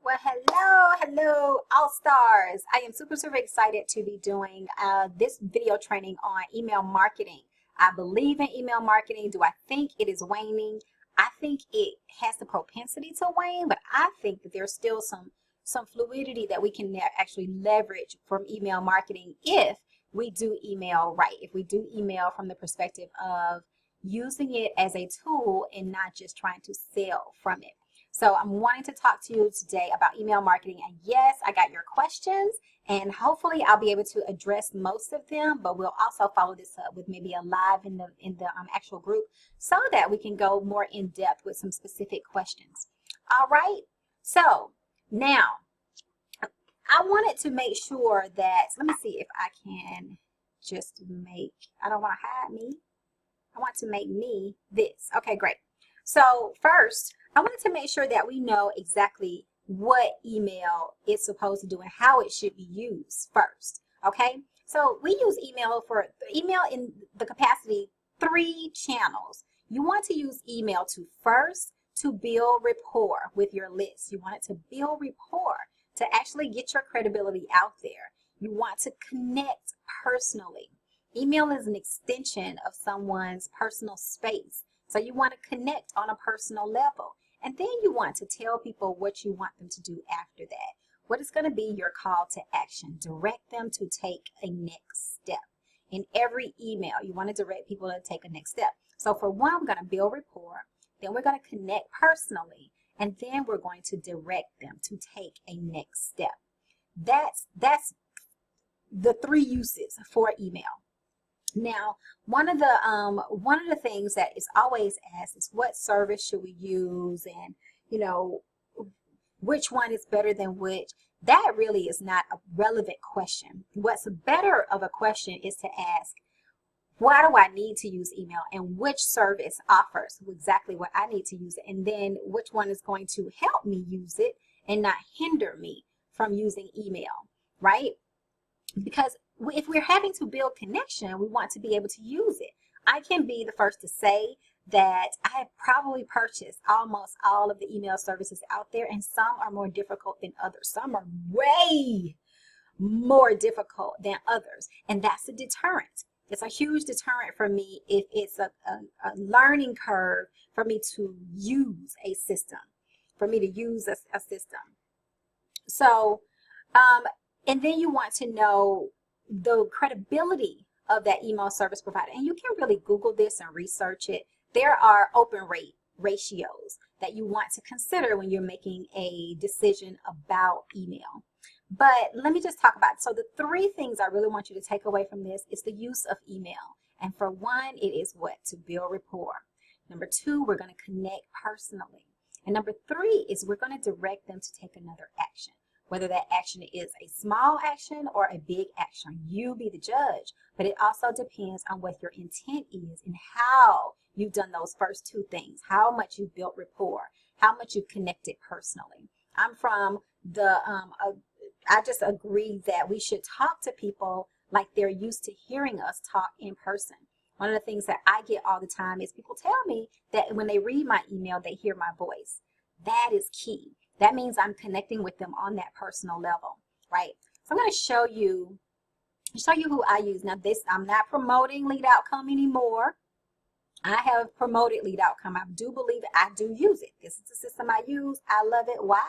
Well, hello, all stars. I am super excited to be doing this video training on email marketing. I believe in email marketing. Do I think it is waning? I think it has the propensity to wane, but I think that there's still some fluidity that we can actually leverage from email marketing if we do email right, if we do email from the perspective of using it as a tool and not just trying to sell from it. So I'm wanting to talk to you today about email marketing, and yes, I got your questions and hopefully I'll be able to address most of them, but we'll also follow this up with maybe a live in the actual group so that we can go more in depth with some specific questions. All right, so now I wanted to make sure that, let me see if I can just make, I don't want to hide me. I want to make me this. Okay, great. So first, I wanted to make sure that we know exactly what email is supposed to do and how it should be used first. Okay, so we use email in the capacity 3 channels. You want to use email to build rapport with your list. You want it to build rapport to actually get your credibility out there. You want to connect personally. Email is an extension of someone's personal space. So you want to connect on a personal level. And then you want to tell people what you want them to do after that. What is going to be your call to action? Direct them to take a next step. In every email, you want to direct people to take a next step. So for one, we're going to build rapport. Then we're going to connect personally. And then we're going to direct them to take a next step. That's the 3 uses for email. Now, one of the things that is always asked is what service should we use, and which one is better than which. That really is not a relevant question. What's better of a question is to ask, why do I need to use email, and which service offers exactly what I need to use it, and then which one is going to help me use it and not hinder me from using email, right? Because if we're having to build connection, we want to be able to use it. I can be the first to say that I have probably purchased almost all of the email services out there, and some are more difficult than others. Some are way more difficult than others, and that's a deterrent. It's a huge deterrent for me if it's a learning curve for me to use a system, So, and then you want to know the credibility of that email service provider. And you can really Google this and research it. There are open rate ratios that you want to consider when you're making a decision about email. But let me just talk about it. So the 3 things I really want you to take away from this is the use of email. And for one, it is what? To build rapport. Number 2, we're going to connect personally. And number 3 is we're going to direct them to take another action. Whether that action is a small action or a big action, you be the judge. But it also depends on what your intent is and how you've done those first 2 things, how much you've built rapport, how much you've connected personally. I'm from I just agree that we should talk to people like they're used to hearing us talk in person. One of the things that I get all the time is people tell me that when they read my email, they hear my voice. That is key. That means I'm connecting with them on that personal level, right? So I'm going to show you who I use. Now I'm not promoting Lead Outcome anymore. I have promoted Lead Outcome. I do believe it. I do use it. This is the system I use. I love it. Why?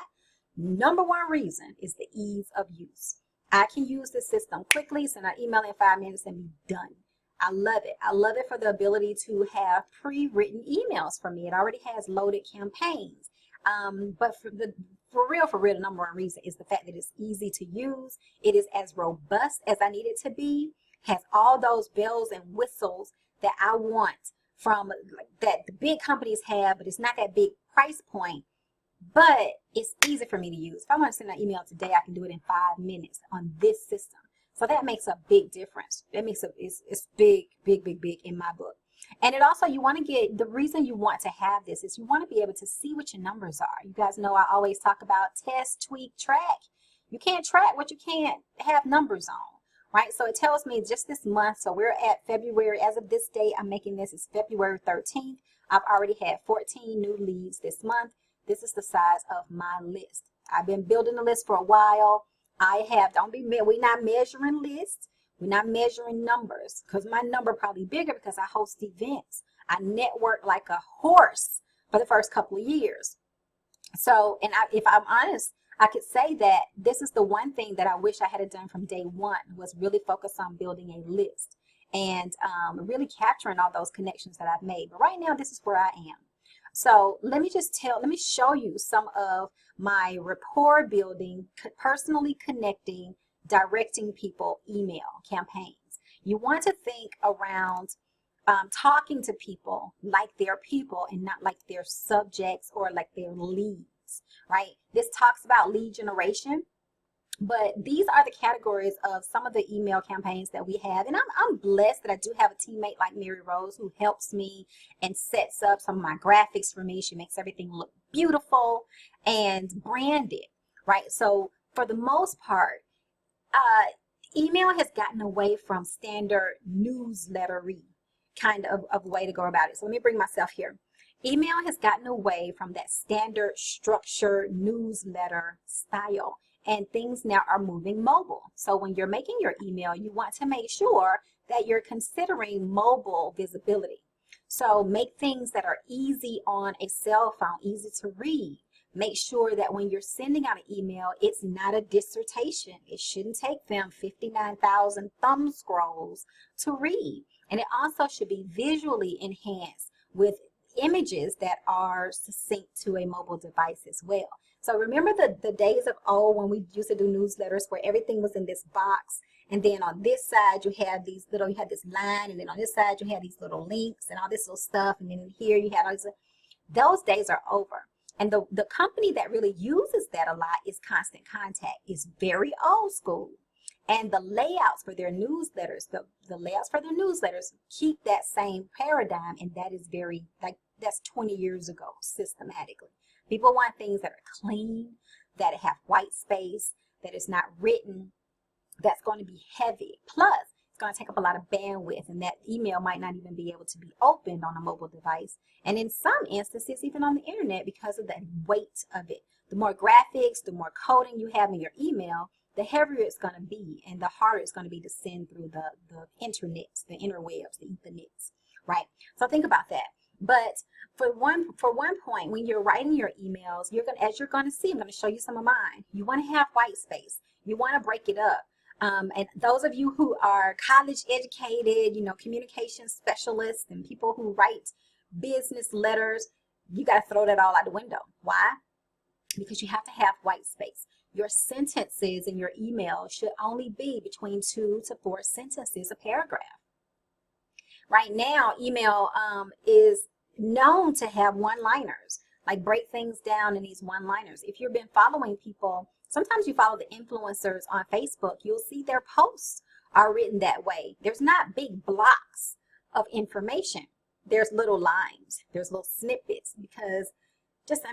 Number 1 reason is the ease of use. I can use this system quickly, send an email in 5 minutes and be done. I love it. I love it for the ability to have pre-written emails for me. It already has loaded campaigns. But for real, the number 1 reason is the fact that it's easy to use. It is as robust as I need it to be, has all those bells and whistles that I want from that the big companies have, but it's not that big price point, but it's easy for me to use. If I want to send an email today, I can do it in 5 minutes on this system. So that makes a big difference. It's big in my book. And it also, you want to get, the reason you want to have this is you want to be able to see what your numbers are. You guys know I always talk about test, tweak, track. You can't track what you can't have numbers on, right? So it tells me just this month, so we're at February, as of this date, I'm making this, it's February 13th. I've already had 14 new leads this month. This is the size of my list. I've been building a list for a while. We're not measuring lists. We're not measuring numbers, because my number probably bigger because I host events. I network like a horse for the first couple of years. So, if I'm honest, I could say that this is the one thing that I wish I had done from day one, was really focus on building a list and really capturing all those connections that I've made. But right now, this is where I am. So let me show you some of my rapport building, personally connecting, directing people email campaigns. You want to think around talking to people like they're people and not like they're subjects or like they're leads, right? This talks about lead generation, but these are the categories of some of the email campaigns that we have. And I'm blessed that I do have a teammate like Mary Rose who helps me and sets up some of my graphics for me. She makes everything look beautiful and branded, right? So for the most part, email has gotten away from standard newslettery kind of way to go about it. So let me bring myself here. Email has gotten away from that standard structured newsletter style, and things now are moving mobile. So when you're making your email, you want to make sure that you're considering mobile visibility. So make things that are easy on a cell phone, easy to read. Make sure that when you're sending out an email, it's not a dissertation. It shouldn't take them 59,000 thumb scrolls to read. And it also should be visually enhanced with images that are succinct to a mobile device as well. So remember the days of old when we used to do newsletters where everything was in this box, and then on this side you had this line, and then on this side you had these little links and all this little stuff, and then here you had all this. Those days are over. And the company that really uses that a lot is Constant Contact. It's very old school. And the layouts for their newsletters, the layouts for their newsletters keep that same paradigm, and that is that's 20 years ago systematically. People want things that are clean, that have white space, that is not written, that's going to be heavy. Plus, it's going to take up a lot of bandwidth, and that email might not even be able to be opened on a mobile device. And in some instances, even on the internet, because of the weight of it. The more graphics, the more coding you have in your email, the heavier it's going to be, and the harder it's going to be to send through the internets, the interwebs, the ethernets, right? So think about that. But for one point, when you're writing your emails, as you're going to see, I'm going to show you some of mine. You want to have white space. You want to break it up. And those of you who are college educated, communication specialists and people who write business letters, you got to throw that all out the window. Why? Because you have to have white space. Your sentences in your email should only be between 2 to 4 sentences a paragraph. Right now, email is known to have one-liners, like break things down in these one-liners. If you've been following people, sometimes you follow the influencers on Facebook, you'll see their posts are written that way. There's not big blocks of information. There's little lines, there's little snippets, because just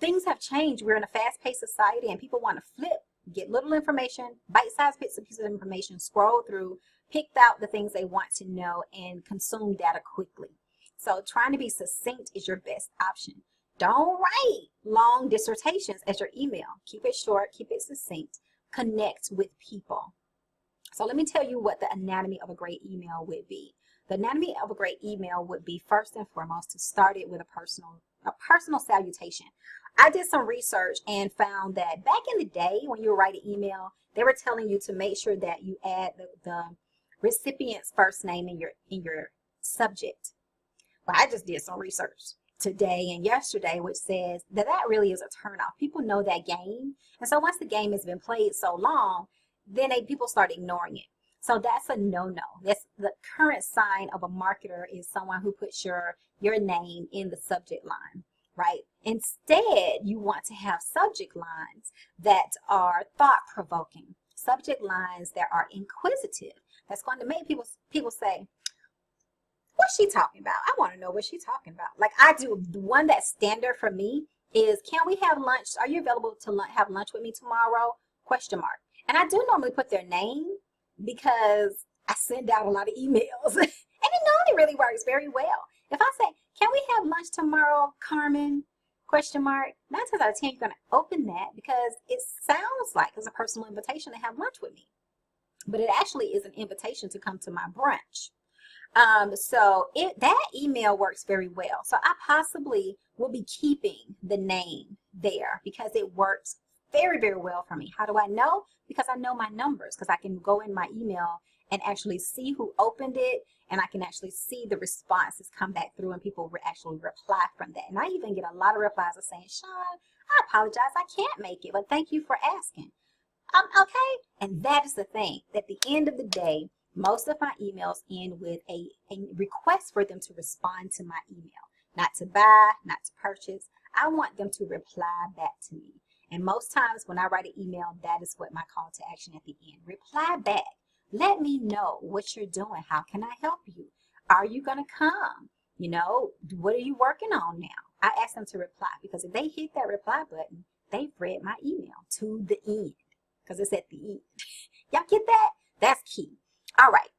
things have changed. We're in a fast-paced society, and people want to flip, get little information, bite-sized bits of pieces of information, scroll through, pick out the things they want to know, and consume data quickly. So trying to be succinct is your best option. Don't write long dissertations as your email. Keep it short, keep it succinct, connect with people. So let me tell you what the anatomy of a great email would be. The anatomy of a great email would be, first and foremost, to start it with a personal salutation. I did some research and found that back in the day when you were writing email, they were telling you to make sure that you add the recipient's first name in your subject. Well, I just did some research today and yesterday which says that really is a turnoff. People know that game, and so once the game has been played so long, then people start ignoring it. So that's a no-no. That's the current sign of a marketer, is someone who puts your name in the subject line, right? Instead, you want to have subject lines that are thought-provoking, subject lines that are inquisitive. That's going to make people say, what's she talking about? I want to know what she's talking about. Like I do, the one that's standard for me is, can we have lunch? Are you available to have lunch with me tomorrow? ? And I do normally put their name because I send out a lot of emails and it normally really works very well. If I say, can we have lunch tomorrow, Carmen? ? question mark, 9 times out of 10, you're going to open that because it sounds like it's a personal invitation to have lunch with me. But it actually is an invitation to come to my brunch. So that email works very well. So I possibly will be keeping the name there because it works very, very well for me. How do I know? Because I know my numbers, because I can go in my email and actually see who opened it, and I can actually see the responses come back through, and people actually reply from that. And I even get a lot of replies of saying, Sean, I apologize, I can't make it, but thank you for asking. Okay. And that is the thing. At the end of the day, most of my emails end with a request for them to respond to my email, not to buy, not to purchase. I want them to reply back to me. And most times when I write an email, that is what my call to action at the end. Reply back. Let me know what you're doing. How can I help you? Are you going to come? You know, what are you working on now? I ask them to reply, because if they hit that reply button, they've read my email to the end, because it's at the end. Y'all get that? That's key. All right.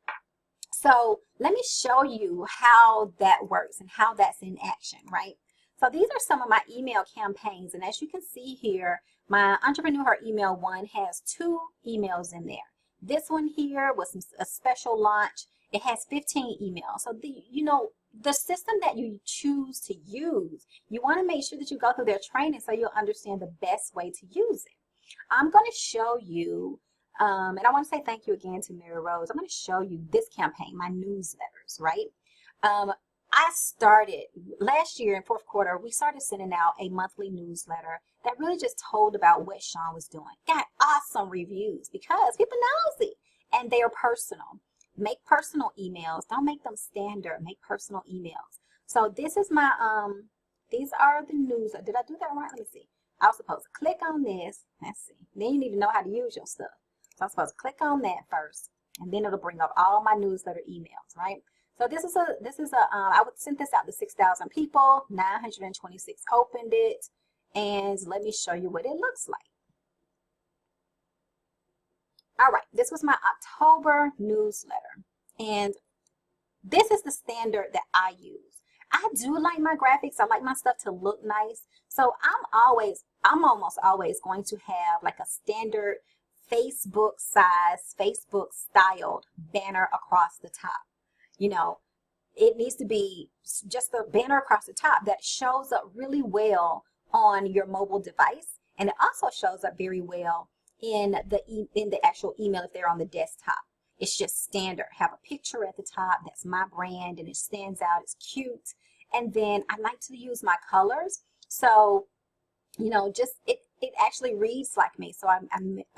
So let me show you how that works and how that's in action, right? So these are some of my email campaigns. And as you can see here, my Entrepreneur Email 1 has 2 emails in there. This one here was a special launch. It has 15 emails. So the system that you choose to use, you want to make sure that you go through their training so you'll understand the best way to use it. I'm going to show you, and I want to say thank you again to Mary Rose. I'm going to show you this campaign, my newsletters, right? I started last year in 4th quarter, we started sending out a monthly newsletter that really just told about what Sean was doing. Got awesome reviews because people knows it, and they are personal. Make personal emails. Don't make them standard. Make personal emails. So this is my, these are the news. Did I do that right? Let me see. I was supposed to click on this. Let's see. Then you need to know how to use your stuff. So I'm supposed to click on that first, and then it'll bring up all my newsletter emails, right? So this is I would send this out to 6,000 people. 926 opened it, and let me show you what it looks like. All right, this was my October newsletter, and this is the standard that I use. I do like my graphics. I like my stuff to look nice. So I'm almost always going to have like a standard Facebook size, Facebook styled banner across the top. You know, it needs to be just a banner across the top that shows up really well on your mobile device. And it also shows up very well in the actual email if they're on the desktop. It's just standard. Have a picture at the top. That's my brand, and it stands out. It's cute. And then I like to use my colors. So, you know, just it actually reads like me. So I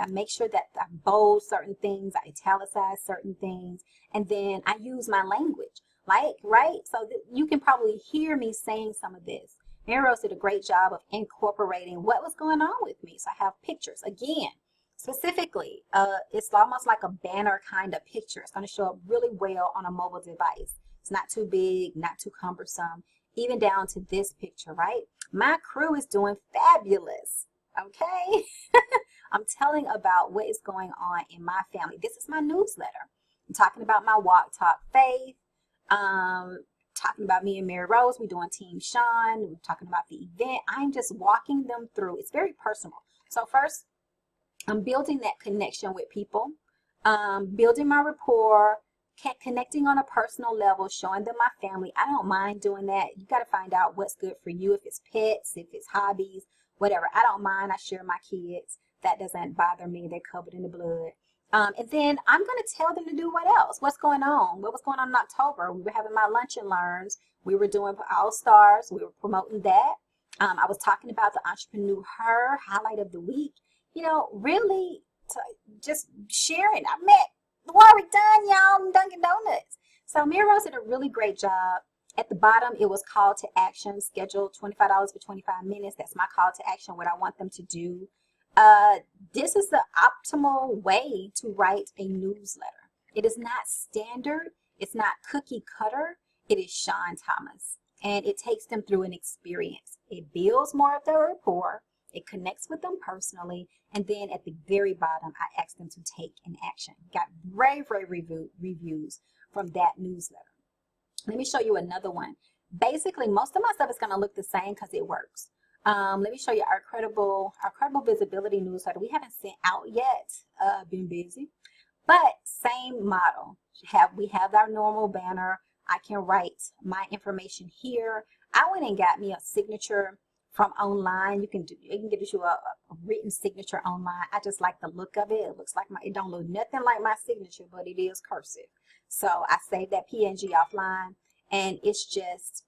make sure that I bold certain things, I italicize certain things, and then I use my language, like, right? So that you can probably hear me saying some of this. Mary Rose did a great job of incorporating what was going on with me. So I have pictures. Again, specifically, it's almost like a banner kind of picture. It's going to show up really well on a mobile device. It's not too big, not too cumbersome, even down to this picture, right? My crew is doing fabulous, okay? I'm telling about what is going on in my family. This is my newsletter. I'm talking about my Walk Talk Faith, talking about me and Mary Rose. We're doing Team Sean. We're talking about the event. I'm just walking them through. It's very personal. So first, I'm building that connection with people, building my rapport, connecting on a personal level, showing them my family. I don't mind doing that. You got to find out what's good for you. If it's pets, if it's hobbies, whatever. I don't mind. I share my kids. That doesn't bother me. They're covered in the blood. And then I'm going to tell them to do what else? What's going on? What was going on in October? We were having my lunch and learns. We were doing AllStars. We were promoting that. I was talking about the Entrepreneur highlight of the week. You know, really just sharing. I met Warwick Dunn, y'all, Dunkin' Donuts. So Mary Rose did a really great job. At the bottom, it was call to action, schedule $25 for 25 minutes. That's my call to action, what I want them to do. This is the optimal way to write a newsletter. It is not standard. It's not cookie cutter. It is Sean Thomas. And it takes them through an experience. It builds more of their rapport. It connects with them personally. And then at the very bottom, I ask them to take an action. Got rave reviews from that newsletter. Let me show you another one. Basically, most of my stuff is going to look the same because it works. Let me show you our credible visibility newsletter. We haven't sent out yet. Been busy, but same model. We have our normal banner. I can write my information here. I went and got me a signature from online. You can get you a written signature online. I just like the look of it. It looks like it don't look nothing like my signature, but it is cursive. So I saved that PNG offline, and it's just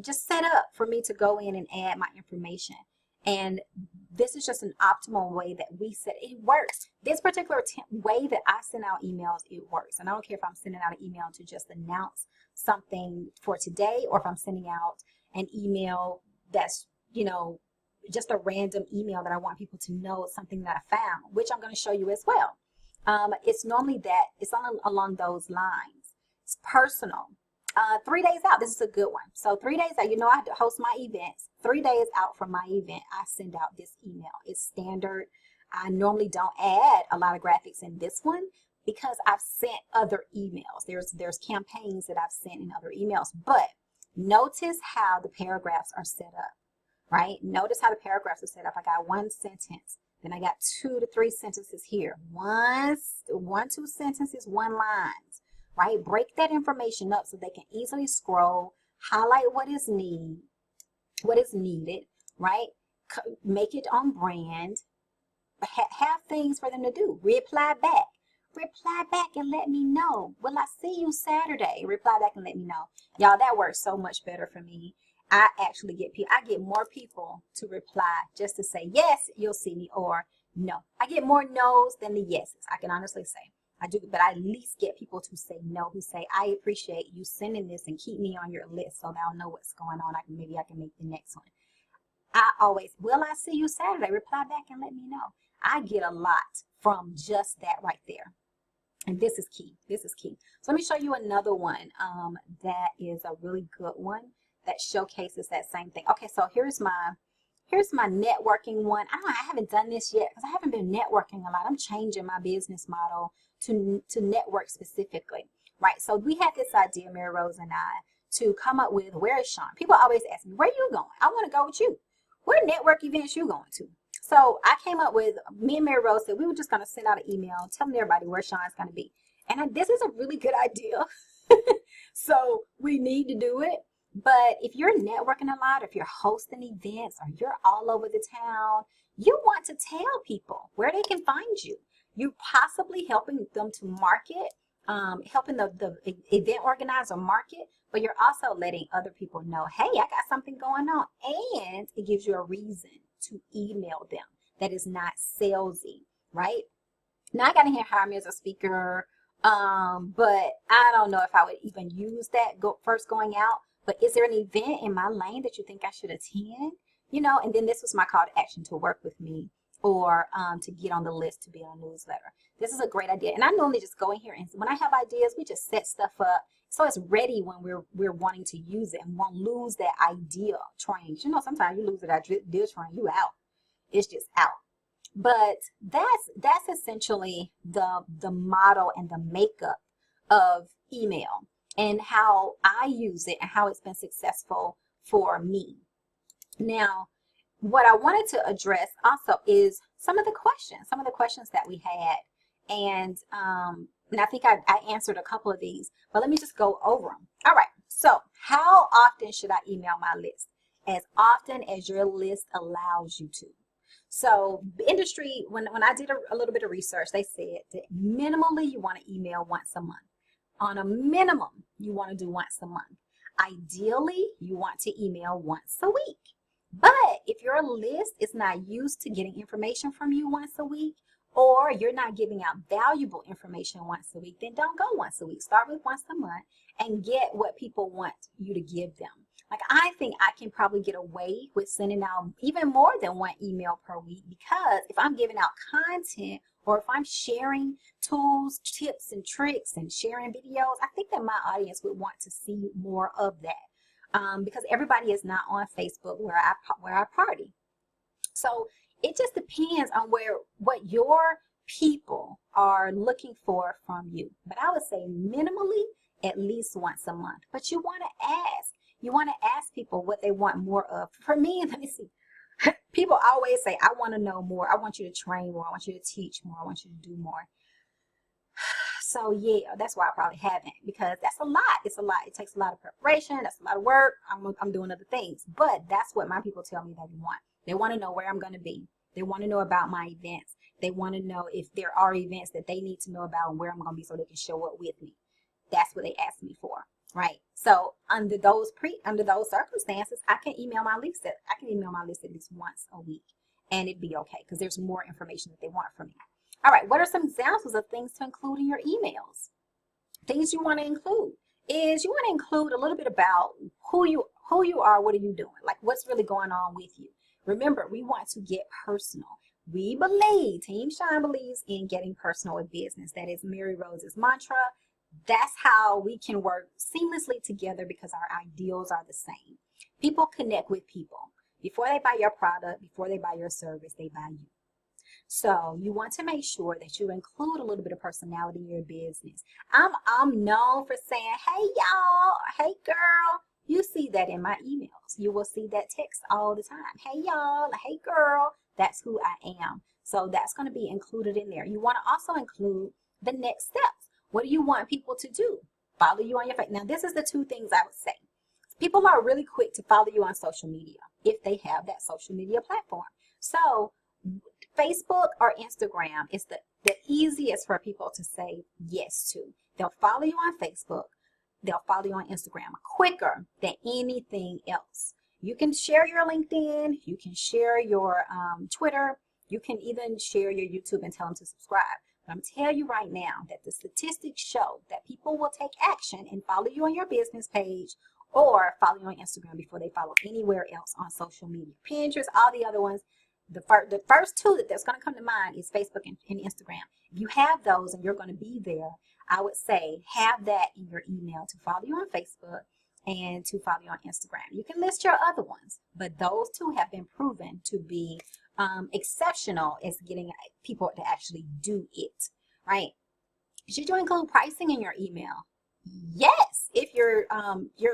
set up for me to go in and add my information. And this is just an optimal way that we set it. Works. This particular way that I send out emails, it works. And I don't care if I'm sending out an email to just announce something for today, or if I'm sending out an email that's, just a random email that I want people to know something that I found, which I'm going to show you as well. It's normally it's along those lines. It's personal. 3 days out, this is a good one. So 3 days out, I host my events. 3 days out from my event, I send out this email. It's standard. I normally don't add a lot of graphics in this one because I've sent other emails. There's campaigns that I've sent in other emails, but notice how the paragraphs are set up, right? Notice how the paragraphs are set up. I got one sentence, then I got 2 to 3 sentences here. 1, 2 sentences, 1 line. Right? Break that information up so they can easily scroll, highlight what is needed, right? Make it on brand, have things for them to do. Reply back and let me know. Will I see you Saturday? Reply back and let me know. Y'all, that works so much better for me. I actually get more people to reply just to say, yes, you'll see me, or no. I get more no's than the yeses. I can honestly say. I do, but I at least get people to say no, who say, I appreciate you sending this and keep me on your list so that I'll know what's going on. Maybe I can make the next one. I always, will I see you Saturday? Reply back and let me know. I get a lot from just that right there. And this is key. This is key. So let me show you another one that is a really good one that showcases that same thing. Okay, so here's my networking one. I haven't done this yet because I haven't been networking a lot. I'm changing my business model to network specifically, right? So we had this idea, Mary Rose and I, to come up with, where is Sean? People always ask me, where are you going? I want to go with you. Where network events you going to? So I came up with, me and Mary Rose said we were just going to send out an email telling everybody where Sean's going to be. And this is a really good idea. So we need to do it. But if you're networking a lot, if you're hosting events, or you're all over the town, you want to tell people where they can find you. You're possibly helping them to market, helping the event organizer market, but you're also letting other people know, hey, I got something going on. And it gives you a reason to email them that is not salesy, right? Now I got to hire me as a speaker, but I don't know if I would even use that first going out. But is there an event in my lane that you think I should attend? And then this was my call to action to work with me, or to get on the list to be on a newsletter. This is a great idea. And I normally just go in here, and when I have ideas, we just set stuff up so it's ready when we're wanting to use it, and won't lose that idea train. Sometimes you lose that idea train, you out. It's just out. But that's essentially the model and the makeup of email, and how I use it and how it's been successful for me. Now, what I wanted to address also is some of the questions that we had. And I think I answered a couple of these, but let me just go over them. All right. So how often should I email my list? As often as your list allows you to. So the industry, when I did a little bit of research, they said that minimally you want to email once a month. On a minimum, you want to do once a month. Ideally, you want to email once a week. But if your list is not used to getting information from you once a week, or you're not giving out valuable information once a week, then don't go once a week. Start with once a month and get what people want you to give them. Like, I think I can probably get away with sending out even more than one email per week, because if I'm giving out content, or if I'm sharing tools, tips, and tricks, and sharing videos, I think that my audience would want to see more of that, because everybody is not on Facebook where I party. So it just depends on what your people are looking for from you. But I would say minimally at least once a month. But you want to ask. You want to ask people what they want more of. For me, let me see. People always say, I want to know more. I want you to train more. I want you to teach more. I want you to do more. So yeah, that's why I probably haven't, because that's a lot. It's a lot. It takes a lot of preparation. That's a lot of work. I'm doing other things, but that's what my people tell me that they want. They want to know where I'm going to be. They want to know about my events. They want to know if there are events that they need to know about and where I'm going to be so they can show up with me. That's what they ask me for, right? So under those circumstances, I can email my list. I can email my list at least once a week, and it'd be okay because there's more information that they want from me. All right, what are some examples of things to include in your emails? Things you want to include is you want to include a little bit about who you are, what are you doing, like what's really going on with you. Remember, we want to get personal. Team Shine believes in getting personal with business. That is Mary Rose's mantra. That's how we can work seamlessly together because our ideals are the same. People connect with people. Before they buy your product, before they buy your service, they buy you. So you want to make sure that you include a little bit of personality in your business. I'm known for saying, hey y'all, hey girl. You see that in my emails. You will see that text all the time. Hey y'all, hey girl. That's who I am. So that's going to be included in there. You want to also include the next steps. What do you want people to do? Follow you on your Facebook. Now, this is the two things I would say. People are really quick to follow you on social media if they have that social media platform. So Facebook or Instagram is the easiest for people to say yes to. They'll follow you on Facebook. They'll follow you on Instagram quicker than anything else. You can share your LinkedIn. You can share your Twitter. You can even share your YouTube and tell them to subscribe. But I'm telling you right now that the statistics show that people will take action and follow you on your business page or follow you on Instagram before they follow anywhere else on social media. Pinterest, all the other ones. The first two that's going to come to mind is Facebook and Instagram. If you have those and you're going to be there, I would say have that in your email to follow you on Facebook and to follow you on Instagram. You can list your other ones, but those two have been proven to be exceptional as getting people to actually do it, right? Should you include pricing in your email? Yes, if you're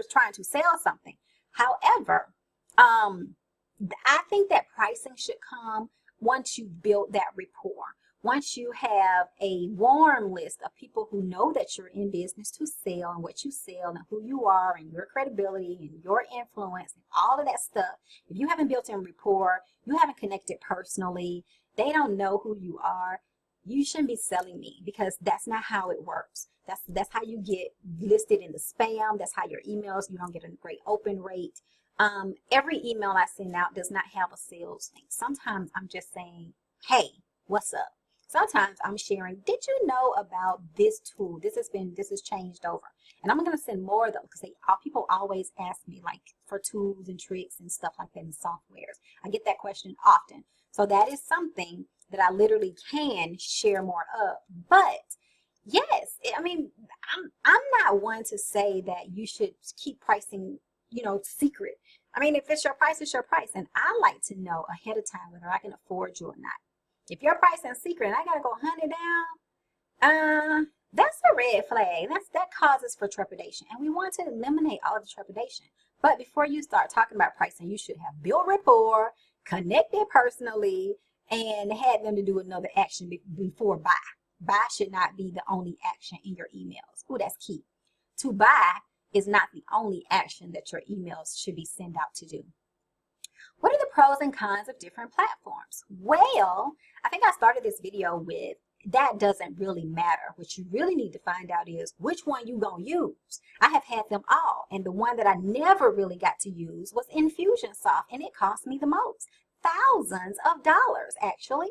trying to sell something. However, I think that pricing should come once you've built that rapport. Once you have a warm list of people who know that you're in business to sell and what you sell and who you are and your credibility and your influence and all of that stuff. If you haven't built in rapport, you haven't connected personally, they don't know who you are, you shouldn't be selling me because that's not how it works. That's how you get listed in the spam. That's how your emails, you don't get a great open rate. Every email I send out does not have a sales link. Sometimes I'm just saying, hey, what's up? Sometimes I'm sharing, did you know about this tool? This has changed over. And I'm going to send more though, because people always ask me like for tools and tricks and stuff like that in softwares. I get that question often. So that is something that I literally can share more of. But yes, I mean, I'm not one to say that you should keep pricing, secret. I mean, if it's your price, it's your price. And I like to know ahead of time whether I can afford you or not. If your price is secret and I got to go hunt it down, that's a red flag. That causes for trepidation. And we want to eliminate all the trepidation. But before you start talking about pricing, you should have built rapport, connected personally, and had them to do another action before buy. Buy should not be the only action in your emails. Oh, that's key. To buy is not the only action that your emails should be sent out to do. What are the pros and cons of different platforms? Well, I think I started this video with that doesn't really matter. What you really need to find out is which one you gonna use. I have had them all, and the one that I never really got to use was Infusionsoft, and it cost me the most. Thousands of dollars, actually.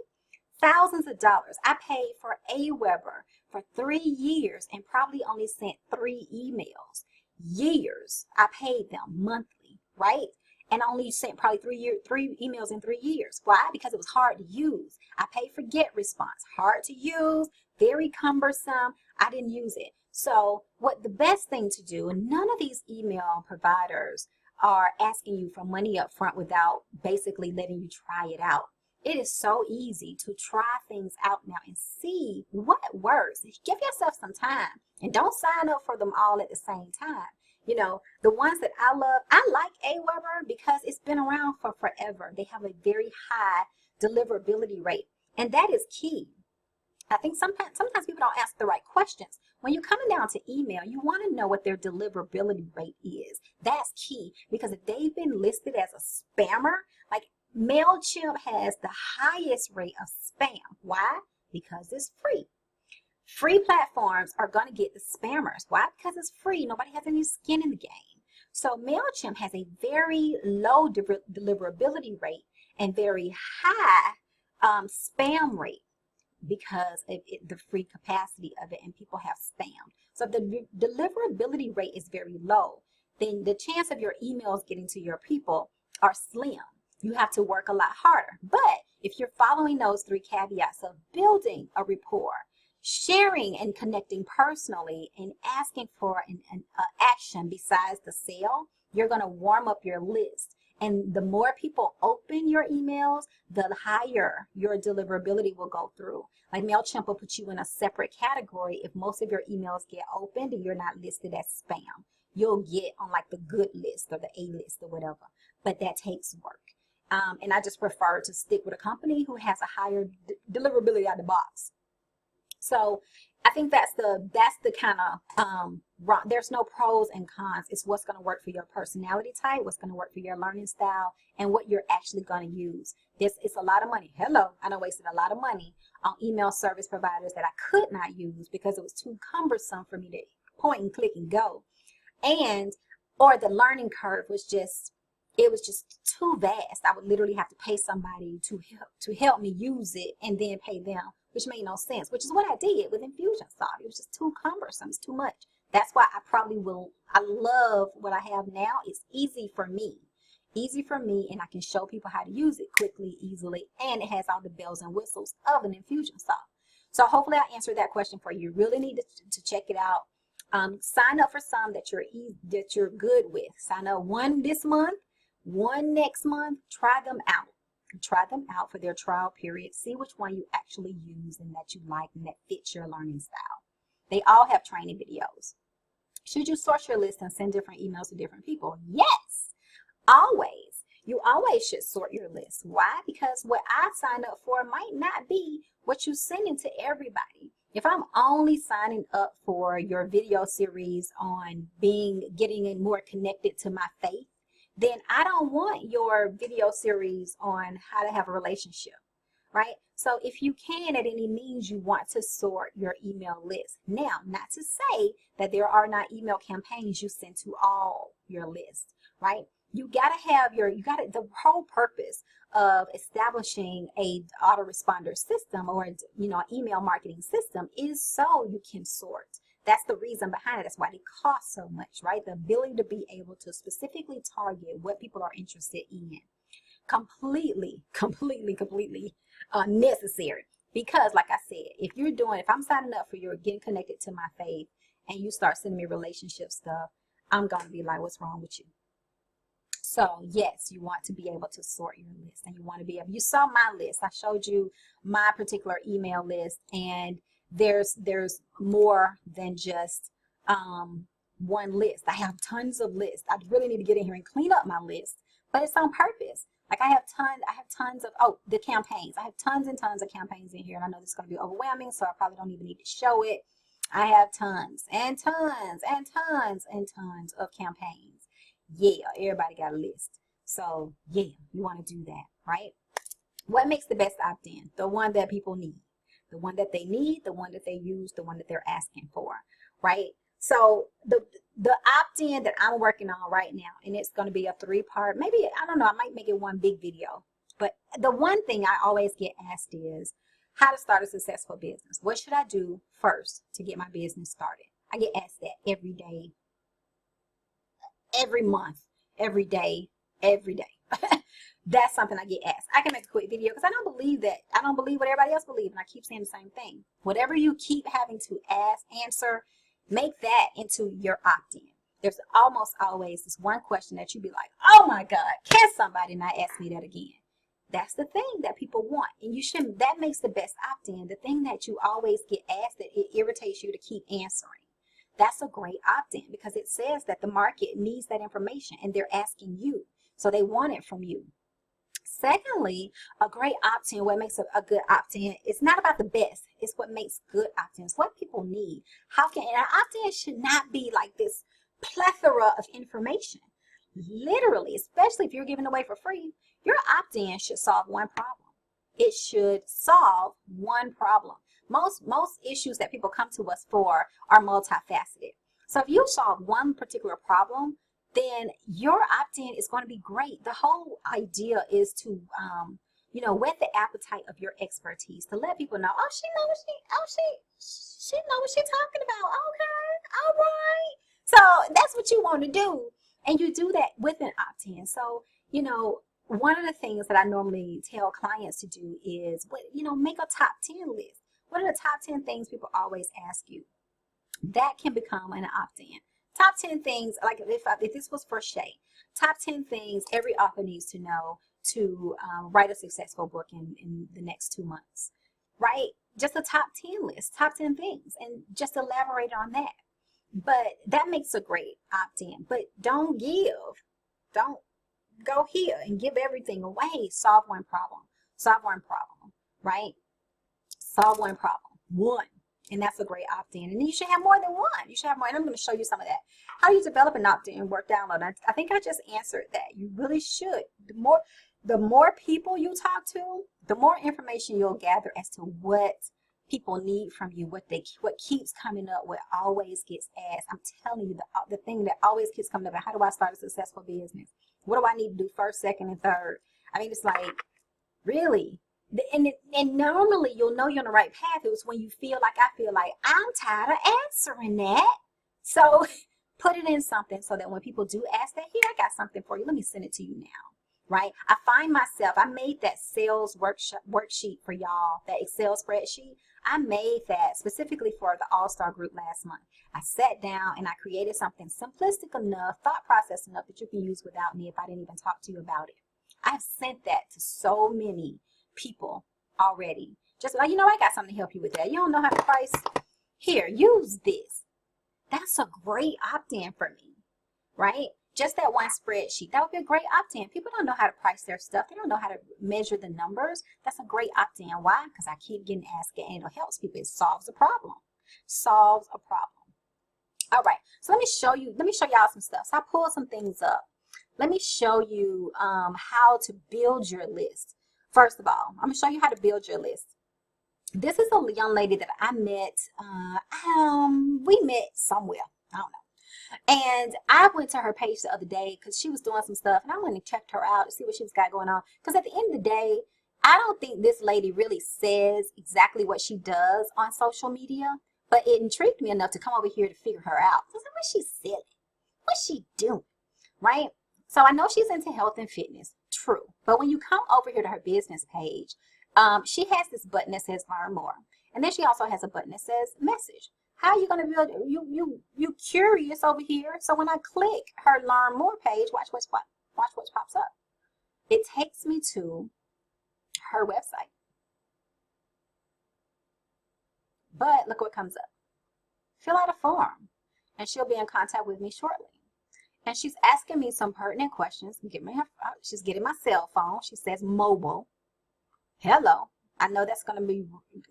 Thousands of dollars. I paid for Aweber for 3 years and probably only sent 3 emails. Years. I paid them monthly, right? And only sent probably 3 emails in 3 years. Why? Because it was hard to use. I paid for GetResponse. Hard to use, very cumbersome. I didn't use it. So what the best thing to do, and none of these email providers are asking you for money up front without basically letting you try it out. It is so easy to try things out now and see what works. Give yourself some time and don't sign up for them all at the same time. You know, the ones that I love, I like AWeber because it's been around for forever. They have a very high deliverability rate, and that is key. I think sometimes people don't ask the right questions. When you're coming down to email, you want to know what their deliverability rate is. That's key, because if they've been listed as a spammer, like MailChimp has the highest rate of spam. Why? Because it's free. Free platforms are going to get the spammers. Why? Because it's free. Nobody has any skin in the game. So MailChimp has a very low deliverability rate and very high spam rate, because of the free capacity of it, and people have spammed. So if the deliverability rate is very low, then the chance of your emails getting to your people are slim. You have to work a lot harder. But if you're following those 3 caveats of building a rapport, sharing and connecting personally, and asking for an action besides the sale, you're going to warm up your list. And the more people open your emails, the higher your deliverability will go through. Like MailChimp will put you in a separate category if most of your emails get opened and you're not listed as spam. You'll get on like the good list or the A list or whatever. But that takes work. And I just prefer to stick with a company who has a higher deliverability out of the box. So I think that's the kind of, there's no pros and cons. It's what's going to work for your personality type, what's going to work for your learning style, and what you're actually going to use. It's a lot of money. Hello, I done wasted a lot of money on email service providers that I could not use because it was too cumbersome for me to point and click and go. Or the learning curve was just, it was just too vast. I would literally have to pay somebody to help me use it and then pay them, which made no sense, which is what I did with Infusionsoft. It was just too cumbersome. It's too much. That's why I love what I have now. It's easy for me, and I can show people how to use it quickly, easily, and it has all the bells and whistles of an Infusionsoft. So hopefully I answered that question for you. You really need to check it out. Sign up for some that you're good with. Sign up one this month, one next month. Try them out. Try them out for their trial period. See which one you actually use and that you like and that fits your learning style. They all have training videos. Should you sort your list and send different emails to different people? Yes, always. You always should sort your list. Why? Because what I signed up for might not be what you're sending to everybody. If I'm only signing up for your video series on getting more connected to my faith, then I don't want your video series on how to have a relationship, right? So if you can, at any means, you want to sort your email list. Now, not to say that there are not email campaigns you send to all your lists, right? The whole purpose of establishing a autoresponder system or, an email marketing system is so you can sort. That's the reason behind it. That's why they cost so much, right? The ability to be able to specifically target what people are interested in. Completely necessary. Because like I said, if I'm signing up for your getting connected to my faith and you start sending me relationship stuff, I'm going to be like, what's wrong with you? So yes, you want to be able to sort your list, and you saw my list. I showed you my particular email list, and there's more than just one list. I have tons of lists. I really need to get in here and clean up my list, but it's on purpose. Like I have tons of the campaigns. I have tons and tons of campaigns in here, and I know this is going to be overwhelming, so I probably don't even need to show it. I have tons and tons and tons and tons of campaigns. Yeah, everybody got a list. So yeah, you want to do that, right? What makes the best opt-in? The one that people need. The one that they need, the one that they use, the one that they're asking for, right? So the opt-in that I'm working on right now, and it's going to be a 3-part, maybe, I don't know, I might make it one big video. But the one thing I always get asked is how to start a successful business. What should I do first to get my business started? I get asked that every day, every month, every day. That's something I get asked. I can make a quick video because I don't believe what everybody else believes, and I keep saying the same thing. Whatever you keep having to answer, make that into your opt-in. There's almost always this one question that you be like, oh my God, can somebody not ask me that again? That's the thing that people want, and that makes the best opt-in. The thing that you always get asked that it irritates you to keep answering. That's a great opt-in because it says that the market needs that information and they're asking you. So they want it from you. Secondly, a great opt-in, what makes a good opt-in, it's not about the best. It's what makes good opt-ins, what people need. And an opt-in should not be like this plethora of information. Literally, especially if you're giving away for free, your opt-in should solve one problem. It should solve one problem. Most issues that people come to us for are multifaceted. So if you solve one particular problem, then your opt-in is going to be great. The whole idea is to, whet the appetite of your expertise, to let people know, she know what she's talking about. Okay, all right. So that's what you want to do. And you do that with an opt-in. So, one of the things that I normally tell clients to do is, make a top 10 list. What are the top 10 things people always ask you? That can become an opt-in. Top 10 things, like if this was for Shay, top 10 things every author needs to know to write a successful book in the next 2 months, right? Just a top 10 list, top 10 things, and just elaborate on that. But that makes a great opt-in. But don't go here and give everything away. Solve one problem, right? Solve one problem, and that's a great opt-in. And you should have more than one. You should have more. And I'm going to show you some of that. How do you develop an opt-in work download? I think I just answered that. You really should. The more people you talk to, the more information you'll gather as to what people need from you, what keeps coming up, what always gets asked. I'm telling you, the thing that always keeps coming up, how do I start a successful business? What do I need to do first, second, and third? I mean, it's like, really? And normally you'll know you're on the right path. It was when you feel like, I'm tired of answering that. So put it in something so that when people do ask that, here, I got something for you. Let me send it to you now, right? I made that sales worksheet for y'all, that Excel spreadsheet. I made that specifically for the AllStar group last month. I sat down and I created something simplistic enough, thought process enough that you can use without me if I didn't even talk to you about it. I've sent that to so many people already. Just like, I got something to help you with that. You don't know how to price? Here, use this. That's a great opt-in for me, right? Just that one spreadsheet. That would be a great opt-in. People don't know how to price their stuff. They don't know how to measure the numbers. That's a great opt-in. Why? Because I keep getting asked it and it helps people. It solves a problem. Solves a problem. All right. So let me show y'all some stuff. So I pulled some things up. Let me show you how to build your list. First of all, I'm going to show you how to build your list. This is a young lady that I met. We met somewhere. I don't know. And I went to her page the other day because she was doing some stuff. And I went and checked her out to see what she's got going on. Because at the end of the day, I don't think this lady really says exactly what she does on social media. But it intrigued me enough to come over here to figure her out. So I said, what's she selling? What's she doing? Right? So I know she's into health and fitness. True. But when you come over here to her business page, she has this button that says learn more. And then she also has a button that says message. How are you going to build you curious over here? So when I click her learn more page, watch what pops up. It takes me to her website. But look what comes up. Fill out a form and she'll be in contact with me shortly. And she's asking me some pertinent questions. She's getting my cell phone. She says mobile. Hello. I know that's going to be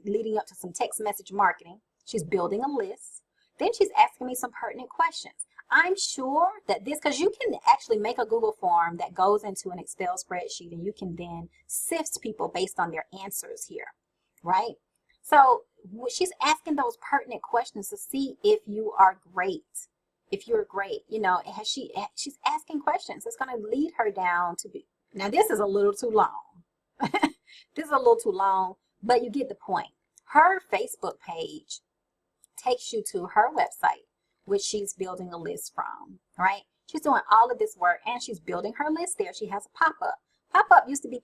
leading up to some text message marketing. She's building a list. Then she's asking me some pertinent questions. I'm sure that because you can actually make a Google form that goes into an Excel spreadsheet and you can then sift people based on their answers here, right? So she's asking those pertinent questions to see if you are great. If you're great, she's asking questions. It's going to lead her down to be. Now, this is a little too long. This is a little too long, but you get the point. Her Facebook page takes you to her website, which she's building a list from, right? She's doing all of this work and she's building her list there. She has a pop-up. Pop-ups used to be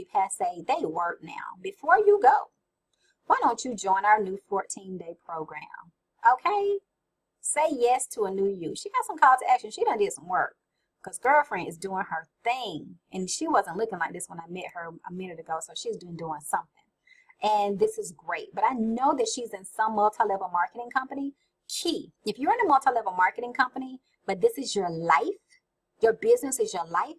passe. They work now. Before you go, why don't you join our new 14-day program? Okay? Say yes to a new you. She got some call to action. She done did some work because girlfriend is doing her thing. And she wasn't looking like this when I met her a minute ago. So she's doing something. And this is great. But I know that she's in some multi-level marketing company. key. If you're in a multi-level marketing company, but this is your life, your business is your life,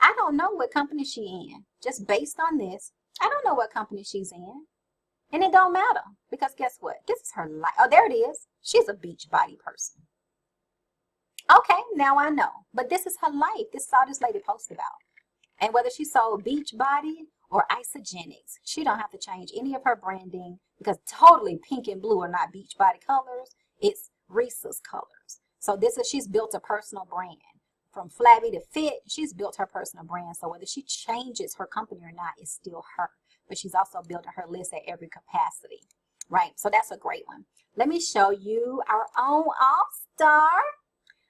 I don't know what company she's in. Just based on this, I don't know what company she's in. And it don't matter because guess what? This is her life. Oh, there it is. She's a beach body person. Okay, now I know. But this is her life. This is all this lady posted about. And whether she sold beach body or isogenics, she don't have to change any of her branding because totally pink and blue are not beach body colors. It's Risa's colors. So she's built a personal brand. From flabby to fit, she's built her personal brand. So whether she changes her company or not, it's still her. But she's also building her list at every capacity, right? So that's a great one. Let me show you our own AllStar.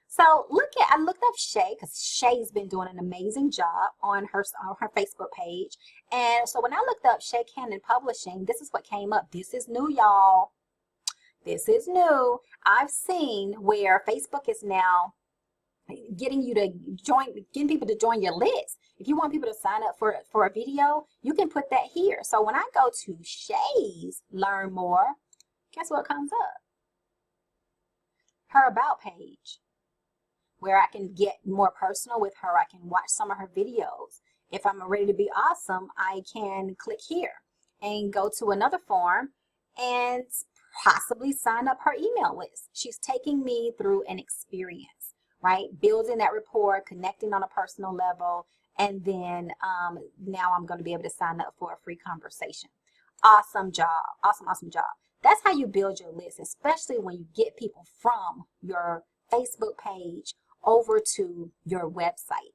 So I looked up Shay because Shay's been doing an amazing job on her Facebook page. And so when I looked up Shay Cannon Publishing, this is what came up. This is new, y'all. This is new. I've seen where Facebook is now getting people to join your list. If you want people to sign up for a video, you can put that here. So when I go to Shay's Learn More, guess what comes up? Her About page, where I can get more personal with her. I can watch some of her videos. If I'm ready to be awesome, I can click here and go to another form and possibly sign up her email list. She's taking me through an experience, right? Building that rapport, connecting on a personal level, and then now I'm going to be able to sign up for a free conversation. Awesome job. Awesome, awesome job. That's how you build your list, especially when you get people from your Facebook page over to your website.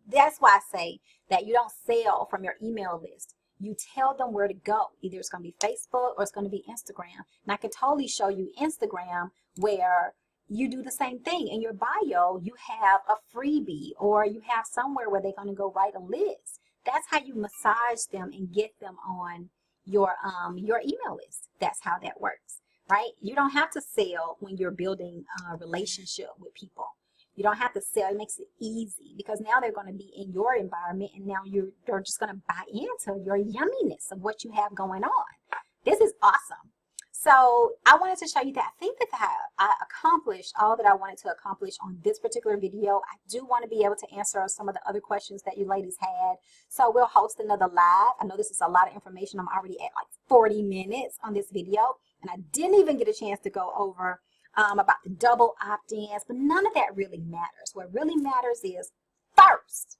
That's why I say that you don't sell from your email list. You tell them where to go. Either it's going to be Facebook or it's going to be Instagram. And I can totally show you Instagram where you do the same thing. In your bio, you have a freebie or you have somewhere where they're going to go write a list. That's how you massage them and get them on your email list. That's how that works, right? You don't have to sell when you're building a relationship with people. You don't have to sell. It makes it easy because now they're going to be in your environment and now they're just going to buy into your yumminess of what you have going on. This is awesome. So I wanted to show you that. I think that I accomplished all that I wanted to accomplish on this particular video. I do want to be able to answer some of the other questions that you ladies had. So we'll host another live. I know this is a lot of information. I'm already at like 40 minutes on this video. And I didn't even get a chance to go over about the double opt-ins. But none of that really matters. What really matters is first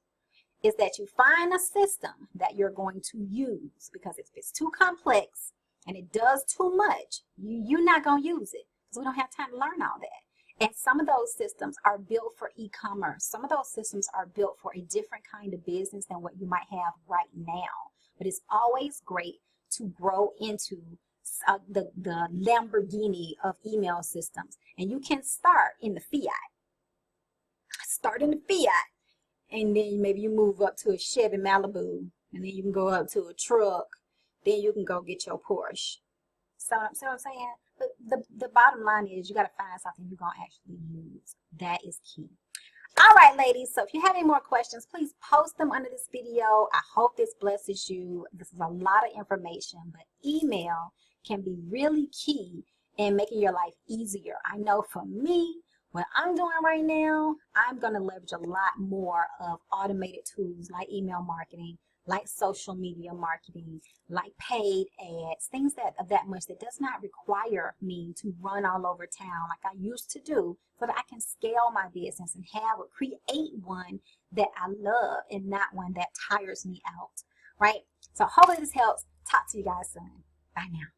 is that you find a system that you're going to use. Because if it's too complex, and it does too much, you're not going to use it because we don't have time to learn all that. And some of those systems are built for e-commerce. Some of those systems are built for a different kind of business than what you might have right now. But it's always great to grow into the Lamborghini of email systems. And you can start in the Fiat. Start in the Fiat. And then maybe you move up to a Chevy Malibu. And then you can go up to a truck. Then you can go get your Porsche. So what I'm saying? But the bottom line is you got to find something you're going to actually use. That is key. All right, ladies. So if you have any more questions, please post them under this video. I hope this blesses you. This is a lot of information, but email can be really key in making your life easier. I know for me, what I'm doing right now, I'm going to leverage a lot more of automated tools like email marketing, like social media marketing, like paid ads, things of that much that does not require me to run all over town like I used to do so that I can scale my business and create one that I love and not one that tires me out, right? So hopefully this helps. Talk to you guys soon. Bye now.